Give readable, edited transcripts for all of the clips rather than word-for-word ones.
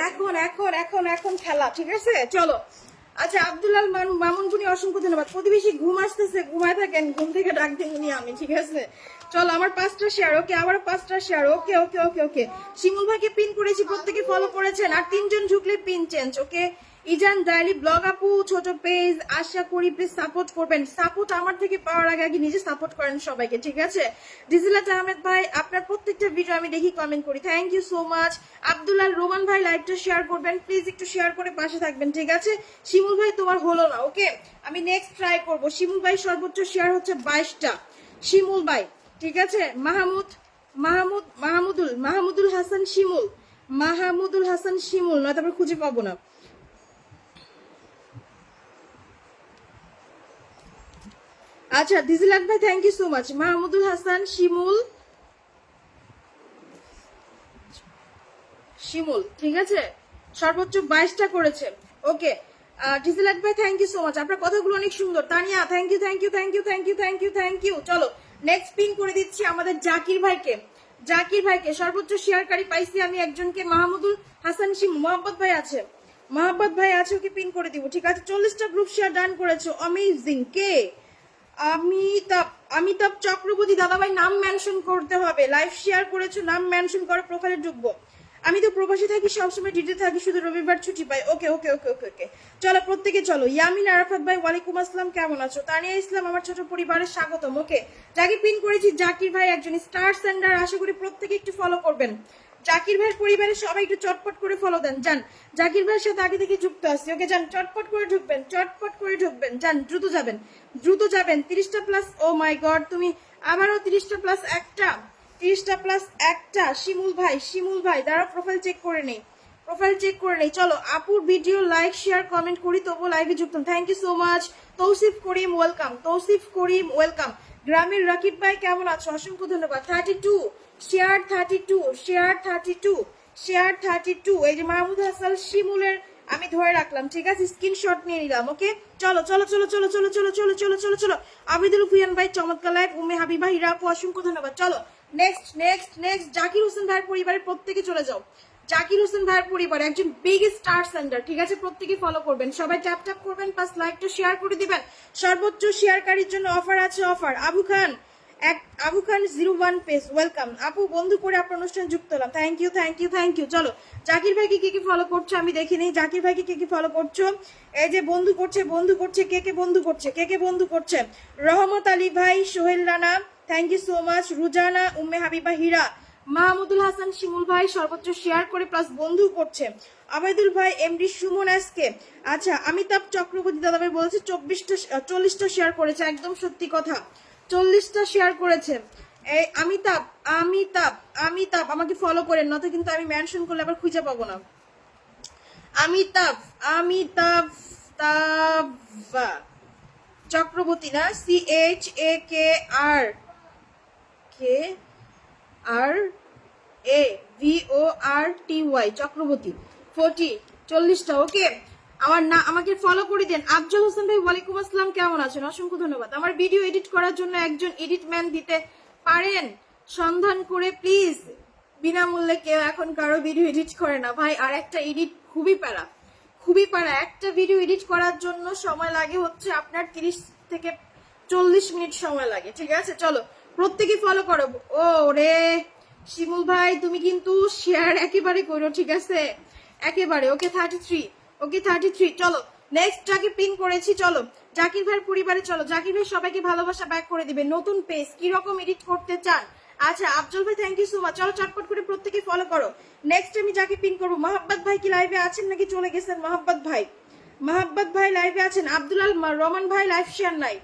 এখন এখন এখন এখন খেলা, ঠিক আছে চলো। আচ্ছা আব্দুল্লাহ মামুনগুনি অসংখ্য ধন্যবাদ। প্রতিবেশী ঘুম আসতেছে, ঘুমায় থাকেন, ঘুম থেকে ডাক দিন আমি, ঠিক আছে চলো। আমার 5টা শেয়ার, ওকে আবারও 5টা শেয়ার, ওকে ওকে ওকে ওকে। শিমুল ভাইকে পিন করেছি, প্রত্যেকে ফলো করেছেন, আর 3জন ঢুকলে পিন চেঞ্জ, ওকে। ইজান ডাইলি ব্লগ আপু ছোট পেজ, আশা করি প্লিজ সাপোর্ট করবেন। সাপোর্ট আমার থেকে পাওয়ার আগে আগে নিজে সাপোর্ট করেন সবাইকে, ঠিক আছে। ডিজিলাত আহমেদ ভাই আপনার প্রত্যেকটা ভিডিও আমি দেখি, কমেন্ট করি, thank you so much. Abdullah Roman ভাই লাইভটা শেয়ার করবেন প্লিজ, একটু শেয়ার করে পাশে থাকবেন, ঠিক আছে। শিমুল ভাই তোমার হলো না, ওকে আমি নেক্সট ট্রাই করব। শিমুল ভাই সর্বোচ্চ শেয়ার হচ্ছে 22টা, শিমুল ভাই, ঠিক আছে। মাহমুদুল হাসান শিমুল, মাহমুদুল হাসান শিমুল, নয় তারপর খুঁজে পাবো না। আচ্ছা দিজিলাত ভাই thank you so much. Mahmudul Hasan Shimul, Shimul, ঠিক আছে, সর্বোচ্চ 22টা করেছে, ওকে। ডিজিলাত ভাই থ্যাংক ইউ সো মাচ, আপনার কথাগুলো অনেক সুন্দর। Tania thank you thank you thank you thank you thank you thank you. চলো নেক্সট পিন করে দিচ্ছি আমাদের জাকির ভাইকে, জাকির ভাইকে সর্বোচ্চ শেয়ারকারী পাইছি আমি একজনকে, মাহমুদুল হাসান শিমুল। মোহাম্মদ ভাই আছে, মোহাম্মদ ভাই আছে, ওকে পিন করে দিব, ঠিক আছে। 40টা গ্রুপ শেয়ার ডান করেছো, অ্যামেজিং। কে? অমিতাভ, অমিতাভ চক্রবর্তী দাদাভাই, নাম মেনশন করতে হবে। লাইভ শেয়ার করেছো, নাম মেনশন করে প্রোফাইলে ঢুকবো। আমি তো প্রবাসী থাকি, সবসময় ডিউটি থাকি, শুধু রবিবার ছুটি পাই। ওকে ওকে ওকে ওকে ওকে চলো প্রত্যেকে চলো। ইয়ামিন আরাফাত ভাই ওয়ালাইকুম আসসালাম, কেমন আছো? তানিয়া ইসলাম আমার ছোট পরিবারের স্বাগতম, ওকে। যাকে পিন করেছি জাকির ভাই একজন, স্টার সেন্ডার, আশা করি প্রত্যেকে একটু ফলো করবেন। জাকির ভাইয়ের পরিবারের সবাই একটু চটপট করে ফলো দেন, যান। জাকির ভাইয়ের সাথে আগে থেকে যুক্ত আছি, ওকে যান, চটপট করে ঢুকবেন, চটপট করে ঢুকবেন, যান, দ্রুত যাবেন, দ্রুত যাবেন। 30টা প্লাস, ও মাই গড, তুমি আবারও 30টা প্লাস একটা, 30টা প্লাস একটা। শিমুল ভাই, শিমুল ভাই দাঁড়াও, প্রোফাইল চেক করে নেই, প্রোফাইল চেক করে নেই। চলো আপুর ভিডিও লাইক শেয়ার কমেন্ট করি, তবু লাইভে যুক্ত, thank you so much. Tausif Karim welcome, Tausif Karim welcome. গ্রামের রাকিব ভাই কেমন আছো? অসংখ্য ধন্যবাদ। 32 শেয়ার, 32 শেয়ার, 32 শেয়ার, 32। এই যে মাহমুদ হাসান শিমুলের আমি ধরে রাখলাম, ঠিক আছে, স্ক্রিনশট নিয়ে নিলাম, ওকে। চলো চলো চলো চলো চলো চলো চলো চলো চলো চলো। আবিদুল ফুয়ান ভাই চমৎকার লাইভ, উম্মে হাবিবা হিরা আপু অসংখ্য ধন্যবাদ। চলো next next next. Zakir Hossain ভাইয়ের পরিবারের প্রত্যেকে চলে যাও। জাকির হোসেন ভাইয়ের পরিবার একজন বিগ স্টার সেন্টার, ঠিক আছে, প্রত্যেকে ফলো করবেন, সবাই ট্যাপ ট্যাপ করবেন, প্লাস লাইকটা শেয়ার করে দিবেন। সর্বোচ্চ শেয়ারকারীর জন্য অফার আছে, offer. Abu Khan, Abu Khan 01 page welcome. আপু বন্ধু করে আপনার অনুষ্ঠানে যুক্ত হলাম, thank you thank you thank you. চলো জাকির ভাইকে কে কে ফলো করছো আমি দেখে নিই, জাকির ভাইকে কে কে ফলো করছো। এই যে বন্ধু করছে, বন্ধু করছে, কে কে বন্ধু করছে, কে কে বন্ধু করছে। রহমত আলী ভাই, Sohel Rana, thank you so much. Ruzana, Umme Habiba Hira, Mahmudul Hasan Shimul ভাই সর্বোচ্চ শেয়ার করে প্লাস বন্ধু করছে। আবেদুল ভাই, এমডি সুমন এসকে। আচ্ছা অমিতাভ চক্রবর্তী দাদাভাই বলেছে 40টা শেয়ার করেছে, একদম সত্যি কথা, 40টা শেয়ার করেছে। এই অমিতাভ, অমিতাভ, অমিতাভ আমাকে ফলো করেন, নয়তো কিন্তু আমি মেনশন করলে আবার খুঁজে পাবো না। অমিতাভ, অমিতাভ চক্রবর্তী না, CHAKR, কে আর AVORTY চক্রবর্তী 40টা, ওকে। আমার না আমাকে ফলো করে দেন। আফজল হোসেন ভাই ওয়ালাইকুম আসসালাম, কেমন আছেন? অসংখ্য ধন্যবাদ। আমার ভিডিও এডিট করার জন্য একজন এডিট ম্যান দিতে পারেন সন্ধান করে প্লিজ। বিনামূল্যে কেউ এখন কারো ভিডিও এডিট করে না ভাই, আর একটা এডিট খুবই প্যারা, খুবই প্যারা। একটা ভিডিও এডিট করার জন্য সময় লাগে হচ্ছে আপনার 30 থেকে 40 মিনিট সময় লাগে, ঠিক আছে। চলো প্রত্যেকে ফলো করো। ও রে শিমুল ভাই তুমি কিন্তু শেয়ার একেবারে করো, ঠিক আছে, একেবারে, ওকে 33, ওকে 33। চলো নেক্সট যাকে পিন করেছি, চলো জাকির ভাইয়ের পরিবারে চলো। জাকির ভাই সবাইকে ভালোবাসা ব্যাক করে দিবে। নতুন পেজ কিরকম এডিট করতে চান? আচ্ছা আফজল ভাই থ্যাংক ইউ সো মাচ। চলো চটপট করে প্রত্যেকে ফলো করো। নেক্সট আমি যাকে পিন করবো, মাহাব্বত ভাই কি লাইভে আছেন নাকি চলে গেছেন? মাহাব্বত ভাই, মাহাব্বত ভাই লাইভে আছেন? আব্দুলাল রহমান ভাই লাইভ শেয়ার নাই।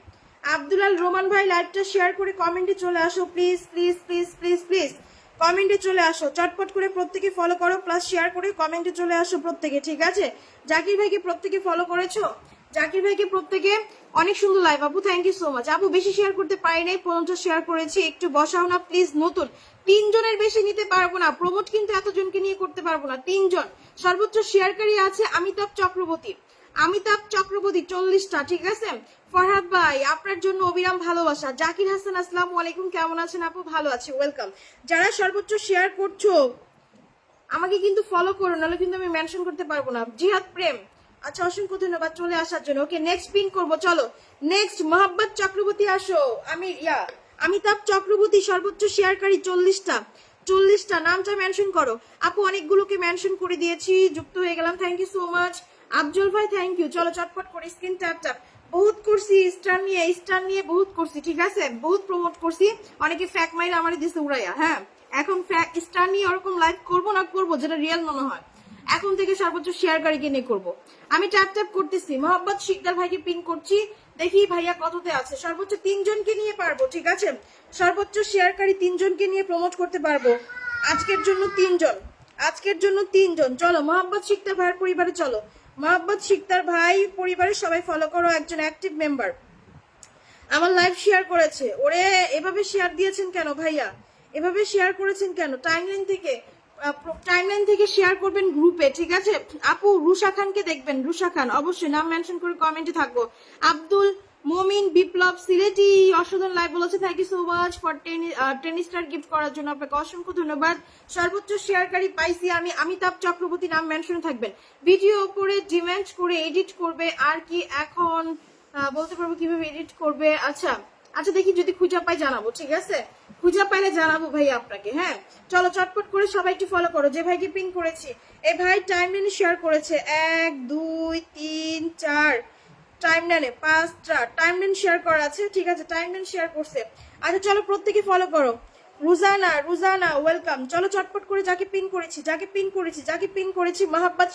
আব্দুলাল রহমান ভাই লাইভটা শেয়ার করে কমেন্টে চলে আসো please please please please please, কমেন্টে চলে আসো, চটপট করে প্রত্যেকে ফলো করো প্লাস শেয়ার করে কমেন্টে চলে আসো প্রত্যেকে, ঠিক আছে। জাকির ভাইকে প্রত্যেকে ফলো করেছো? জাকির ভাইকে প্রত্যেকে, অনেক সুন্দর লাইভ আপু, থ্যাংক ইউ সো মাচ। আপু বেশি শেয়ার করতে পারি নাই, 50 শেয়ার করেছি, একটু বসাও না প্লিজ। নতুন 3 জনের বেশি নিতে পারবো না, প্রমোট কিন্তু এতজনকে নিয়ে করতে পারবো না, 3 জন। সর্বোচ্চ শেয়ারকারী আছে অমিতাভ চক্রবর্তী, অমিতাভ চক্রবর্তী 40টা, ঠিক আছে। ফরহাদ ভাই আপনার জন্য অবিরাম ভালোবাসা। জাকির হাসান আসসালামু আলাইকুম, কেমন আছেন আপু? ভালো আছি, ওয়েলকাম। যারা সর্বোচ্চ শেয়ার করছো আমাকে কিন্তু ফলো করো, নাহলে কিন্তু আমি মেনশন করতে পারবো না। জিহাদ প্রেম, আচ্ছা অসংখ্য ধন্যবাদ চলে আসার জন্য। ওকে নেক্সট পিন করবো, চলো নেক্সট মোহাম্মদ চক্রবর্তী আসো। অমিতাভ চক্রবর্তী সর্বোচ্চ শেয়ারকারী 40টা নামটা মেনশন করো। আপু অনেকগুলোকে মেনশন করে দিয়েছি, যুক্ত হয়ে গেলাম, thank you so much. Afzal ভাই থ্যাংক ইউ। চলো চটপট করে স্ক্রিন ট্যাপ ট্যাপ। বহুত করছি স্টার নিয়ে বহুত করছি, ঠিক আছে, বহুত প্রমোট করছি। অনেকে ফ্যাক মাইল আমার দিছে উড়াইয়া। হ্যাঁ এখন স্টার নিয়ে ওরকম লাইভ করবো না, করবো যেটা রিয়েল মনে হয়। এখন থেকে সর্বোচ্চ শেয়ারকারীকে নিয়ে করবো। আমি ট্যাপ ট্যাপ করতেছি, মোহাম্মদ শিকদার ভাইকে পিন করছি। দেখি ভাইয়া কততে আছে। সর্বোচ্চ 3জনকে নিয়ে পারবো, ঠিক আছে, সর্বোচ্চ শেয়ারকারী 3জনকে নিয়ে প্রমোট করতে পারবো। আজকের জন্য 3জন। চলো মোহাম্মদ শিকদার ভাইয়ের পরিবারে চলো। মোহাম্মদ শিকদার ভাই পরিবারের সবাই ফলো করো, একজন অ্যাক্টিভ মেম্বার আমার লাইভ শেয়ার করেছে। ওরে এভাবে শেয়ার দিয়েছেন কেন ভাইয়া, এভাবে শেয়ার করেছেন কেন? টাইমলাইন থেকে শেয়ার করবেন গ্রুপে, ঠিক আছে। আপু রুশা খানকে দেখবেন, রুশা খান অবশ্যই নাম মেনশন করে কমেন্টে থাকবো। আব্দুল মমিন বিপ্লব সিলেটি অসাধারণ লাইভ বলেছে, thank you so much for 10 star gift করার জন্য, আপনাকে অসংখ্য ধন্যবাদ। সর্বোচ্চ শেয়ারকারী পাইছি আমি অমিতাভ চক্রবর্তী, নাম মেনশন থাকবেন। ভিডিও উপরে ডিমান্ড করে এডিট করবে আর কি এখন বলতে পারবো কিভাবে এডিট করবে। আচ্ছা দেখি যদি খুঁজে পাই জানাবো, ঠিক আছে, খুঁজে পাইলে জানাবো ভাই আপনাকে। হ্যাঁ চলো চটপট করে সবাই একটু ফলো করো। যে ভাইকে পিন করেছি এই ভাই টাইমলাইনে শেয়ার করেছে 1 2 3 4 টাইমলাইনে 5টা টাইমলাইন শেয়ার করা আছে, ঠিক আছে, টাইমলাইন শেয়ার করছে। আচ্ছা চলো প্রত্যেকে ফলো করো। রুজানা ওয়েলকাম। চলো চটপট করে যাকে পিন করেছি মাহাব্বাত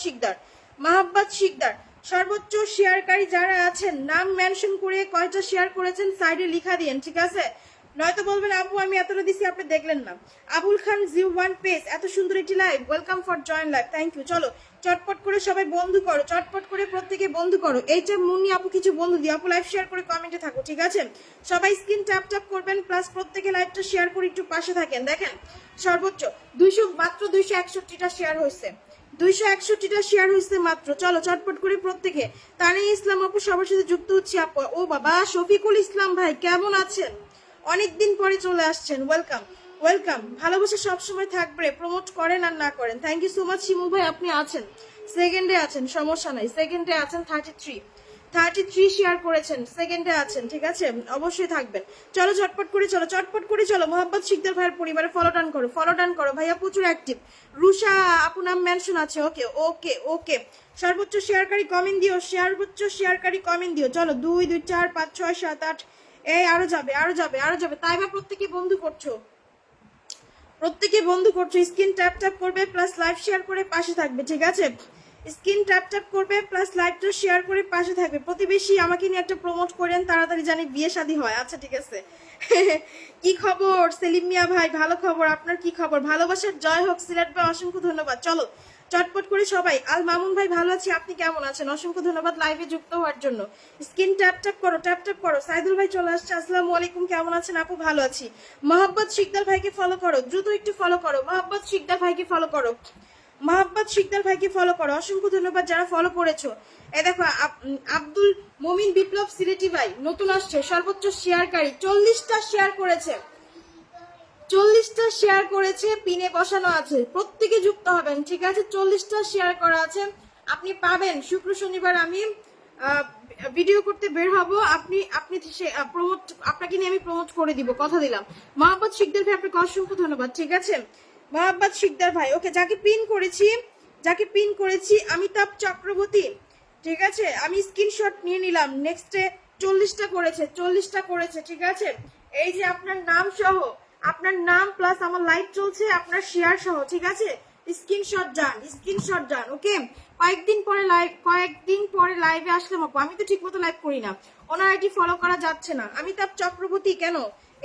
শিকদার সর্বোচ্চ শেয়ারকারী যারা আছেন নাম মেনশন করে কয়টা শেয়ার করেছেন সাইডে লিখা দিয়েন, ঠিক আছে, নয়তো বলবেন আপু আমি এতটা দিছি আপনি দেখলেন না। আবুল খান জিও 1 পেজ, এত সুন্দর একটি live, welcome for join live, thank you. চলো চটপট করে সবাই বন্ধু করো, চটপট করে প্রত্যেকে বন্ধু করো। এইটা মুন্নি আপু কিছু বন্ধু দিও, আপু লাইভ শেয়ার করে কমেন্টে থাকো, ঠিক আছে, সবাই স্ক্রিন ট্যাপ ট্যাপ করবেন, প্লাস প্রত্যেকে লাইভটা শেয়ার করে একটু পাশে থাকেন। দেখেন সর্বোচ্চ মাত্র 261টা শেয়ার হয়েছে, 261টা শেয়ার হয়েছে মাত্র। চলো চটপট করে প্রত্যেকে। তানিয়া ইসলাম আপু সবার সাথে যুক্ত হচ্ছে আপু। ও বাবা শফিকুল ইসলাম ভাই কেমন আছেন, অনেকদিন পরে চলে আসছেন, ওয়েলকাম। ভালোবাসা সবসময় থাকবে, প্রমোট করেন আর না করেন। Thank you so much Shimu ভাই, আপনি আছেন সেকেন্ডে আছেন, সমস্যা নাই, সেকেন্ডে আছেন। 33 শেয়ার করেছেন, সেকেন্ডে আছেন, ঠিক আছে, অবশ্যই থাকবেন। চলো চটপট করে চলো মোহাম্মদ শিকদার ভাইয়ের পরিবারে ফলো ডান করো ভাইয়া, প্রচুর অ্যাক্টিভ। রুশা আপু নাম মেনশন আছে, ওকে। সর্বোচ্চ শেয়ারকারী কমেন্ট দিও, চলো 2 2 4 5 6 7 8 এই আরো যাবে। তাই বা প্রত্যেকে বন্ধু করছো, স্ক্রিন ট্যাপ ট্যাপ করবে, প্লাস লাইভ শেয়ার করে পাশে থাকবে, ঠিক আছে, স্ক্রিন ট্যাপ ট্যাপ করবে, প্লাস লাইভটা শেয়ার করে পাশে থাকবে। প্রতিবেশী আমাকে নিয়ে একটা প্রমোট করেন তাড়াতাড়ি, জানি বিয়ে শাদী হয়। আচ্ছা ঠিক আছে। কি খবর সেলিম মিয়া ভাই, ভালো খবর, আপনার কি খবর? ভালোবাসার জয় হোক সিলেট ভাই, অসংখ্য ধন্যবাদ। চলো চটপট করে সবাই। আল মামুন ভাই ভালো আছি, আপনি কেমন আছেন? অসংখ্য ধন্যবাদ লাইভে যুক্ত হওয়ার জন্য। স্ক্রিন ট্যাপ ট্যাপ করো। সাইদুল ভাই চলে আসছে, আসসালামু আলাইকুম, কেমন আছেন আপু? ভালো আছি। মোহাম্মদ শিকদার ভাইকে ফলো করো, দ্রুত একটু ফলো করো। মোহাম্মদ শিকদার ভাইকে ফলো করো, অসংখ্য ধন্যবাদ যারা ফলো করেছো। এই দেখো আব্দুল মমিন বিপ্লব সিলেটি ভাই নতুন আসছে, সর্বোচ্চ শেয়ারকারী 40টা শেয়ার করেছে, পিনে বসানো আছে, প্রত্যেকে যুক্ত হবেন, ঠিক আছে, 40টা শেয়ার করা আছে, আপনি পাবেন। শুক্র শনিবার আমি ভিডিও করতে বের হবো, আপনাকে নিয়ে আমি প্রমোট করে দিব, কথা দিলাম। মোহাম্মদ শিকদার ভাই আপনাকে অসংখ্য ধন্যবাদ, ঠিক আছে, মোহাম্মদ শিকদার ভাই। ওকে যাকে পিন করেছি অমিতাভ চক্রবর্তী, ঠিক আছে, আমি স্ক্রিনশট নিয়ে নিলাম। নেক্সটে 40টা করেছে, ঠিক আছে, এই যে আপনার নাম প্লাস আমার লাইভ চলছে, আপনার শেয়ার সহ, ঠিক আছে, স্ক্রিনশট যান। ওকে কয়েকদিন পরে লাইভে আসলাম আপু, আমি তো ঠিক মতো লাইভ করি না, ওনার আইডি ফলো করা যাচ্ছে না। অমিতাভ চক্রবর্তী কেন,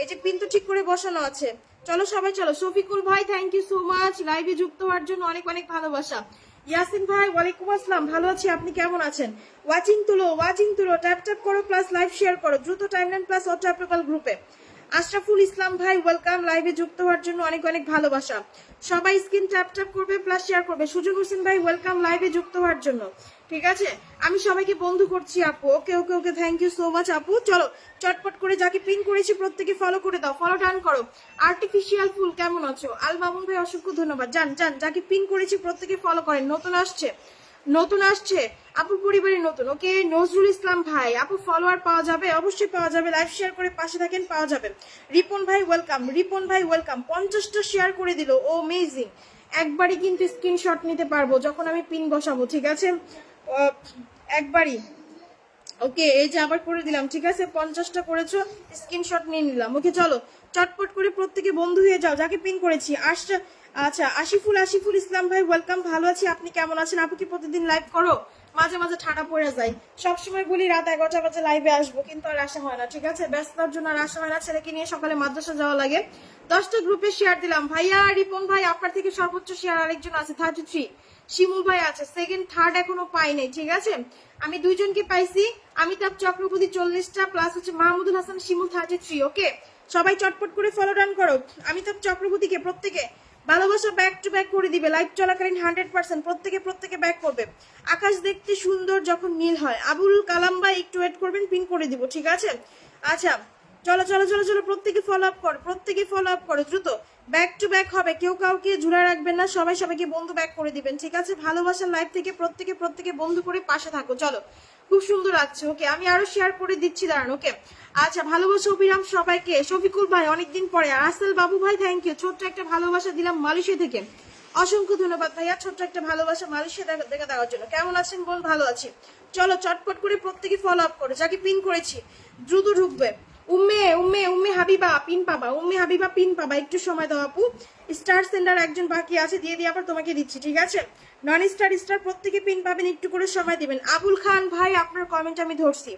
এই যে পিন তো ঠিক করে বসানো আছে। চলো সবাই চলো। শফিকুল ভাই থ্যাংক ইউ সো মাচ লাইভে যুক্ত হওয়ার জন্য, অনেক ভালোবাসা। ইয়াসিন ভাই ওয়ালাইকুম আসসালাম, ভালো আছি, আপনি কেমন আছেন? ওয়াচিং তুলো, ট্যাপ ট্যাপ করো, প্লাস লাইভ শেয়ার করো দ্রুত, টাইমলাইন প্লাস হোয়াটসঅ্যাপ গ্রুপে। আশরাফুল ইসলাম ভাই ওয়েলকাম, লাইভে যুক্ত হওয়ার জন্য অনেক অনেক ভালোবাসা। সবাই স্ক্রিন ট্যাপ ট্যাপ করবে প্লাস শেয়ার করবে। সুজন হোসেন ভাই ওয়েলকাম লাইভে যুক্ত হওয়ার জন্য। ঠিক আছে, আমি সবাইকে বন্ধু করছি আপু। ওকে ওকে ওকে, থ্যাংক ইউ সো মাচ আপু। চলো চটপট করে যাকে পিন করেছি প্রত্যেকে ফলো করে দাও, ফলো ডান করো। আর্টিফিশিয়াল ফুল কেমন আছো? আল মামুন ভাই অসংখ্য ধন্যবাদ। যান যান, যাকে পিন করেছি প্রত্যেকে ফলো করেন। নতুন আসছে আপু, পরিবারের নতুন। ওকে, নজরুল ইসলাম ভাই আপু ফলোয়ার পাওয়া যাবে? অবশ্যই পাওয়া যাবে, লাইভ শেয়ার করে পাশে থাকেন, পাওয়া যাবে। রিপন ভাই ওয়েলকাম, রিপন ভাই ওয়েলকাম। 50টা শেয়ার করে দিল, ও অ্যামেজিং। একবারই কিন্তু স্ক্রিনশট নিতে পারবো যখন আমি পিন বসাবো, ঠিক আছে? একবারই। ওকে, এই যে আবার করে দিলাম, ঠিক আছে? 50টা করেছো, স্ক্রিনশট নিয়ে নিলাম। ওকে চলো চটপট করে প্রত্যেকে বন্ধু হয়ে যাও যাকে পিন করেছি। আচ্ছা, আশিফুল ইসলাম ভাই ওয়েলকাম, ভালো আছি, আপনি কেমন আছেন? আপু কি প্রতিদিন লাইভ করো? মাঝে মাঝে ঠাডা পড়ে যায়, সবসময় বলি রাত 11টা বাজে লাইভে আসবো, কিন্তু আর আসা হয় না, ঠিক আছে? ব্যস্ততার জন্য আর আসা হয় না, ছেলেকে নিয়ে সকালে মাদ্রাসা যাওয়া লাগে। 10টা গ্রুপে শেয়ার দিলাম। ভাইয়া রিপন ভাই, আপনার থেকে সর্বোচ্চ শেয়ার আরেকজন আছে 33, শিমুল ভাই আছে। সেকেন্ড থার্ড এখনো পাই নাই, ঠিক আছে? আমি দুইজনকে পাইছি, অমিতাভ চক্রবর্তী 40টা প্লাস হচ্ছে মাহমুদুল হাসান শিমুল 33। ওকে, সবাই চটপট করে ফলো ডান করো। অমিতাভ চক্রবর্তীকে প্রত্যেকে ভালোবাসা ব্যাক টু ব্যাক করে দিবে লাইভ চলাকালীন 100%। প্রত্যেকে ব্যাক করবে। আকাশ দেখতে সুন্দর যখন নীল হয়। আবুল কালাম ভাই একটু ওয়েট করবেন, পিন করে দিব, ঠিক আছে? আচ্ছা চলো চলো চলো চলো, প্রত্যেকে ফলো আপ করো দ্রুত। ব্যাক টু ব্যাক হবে, কেউ কাউকে ঝুলায় রাখবেন না, সবাই সবাইকে বন্ধু ব্যাক করে দিবেন, ঠিক আছে? ভালোবাসার লাইভ থেকে প্রত্যেকে বন্ধু করে পাশে থাকো। চলো, খুব সুন্দর লাগছে। ওকে, আমি আরো শেয়ার করে দিচ্ছি, দাঁড়ান। ওকে, আচ্ছা, ভালোবাসা অবিরাম সবাইকে। শফিকুল ভাই অনেকদিন পরে। আসেল বাবু ভাই থ্যাংক ইউ, ছোট্ট একটা ভালোবাসা দিলাম মালয়েশিয়া থেকে। অসংখ্য ধন্যবাদ ভাইয়া, ছোট্ট একটা ভালোবাসা মালয়েশিয়া দেখা দেওয়ার জন্য। কেমন আছেন বোন? ভালো আছি। চলো চটপট করে প্রত্যেকে ফলো আপ করো যাকে পিন করেছি, দ্রুত ঢুকবে। উম্মে হাবিবা পিন পাবা, উম্মে হাবিবা পিন পাবা, একটু সময় দাও আপু। স্টার সেন্ডার একজন বাকি আছে, দিয়ে আবার তোমাকে দিচ্ছি, ঠিক আছে? নন স্টার প্রত্যেকে পিন পাবেন, একটু করে সময় দিবেন। আবুল খান ভাই আপনার কমেন্ট আমি ধরছি।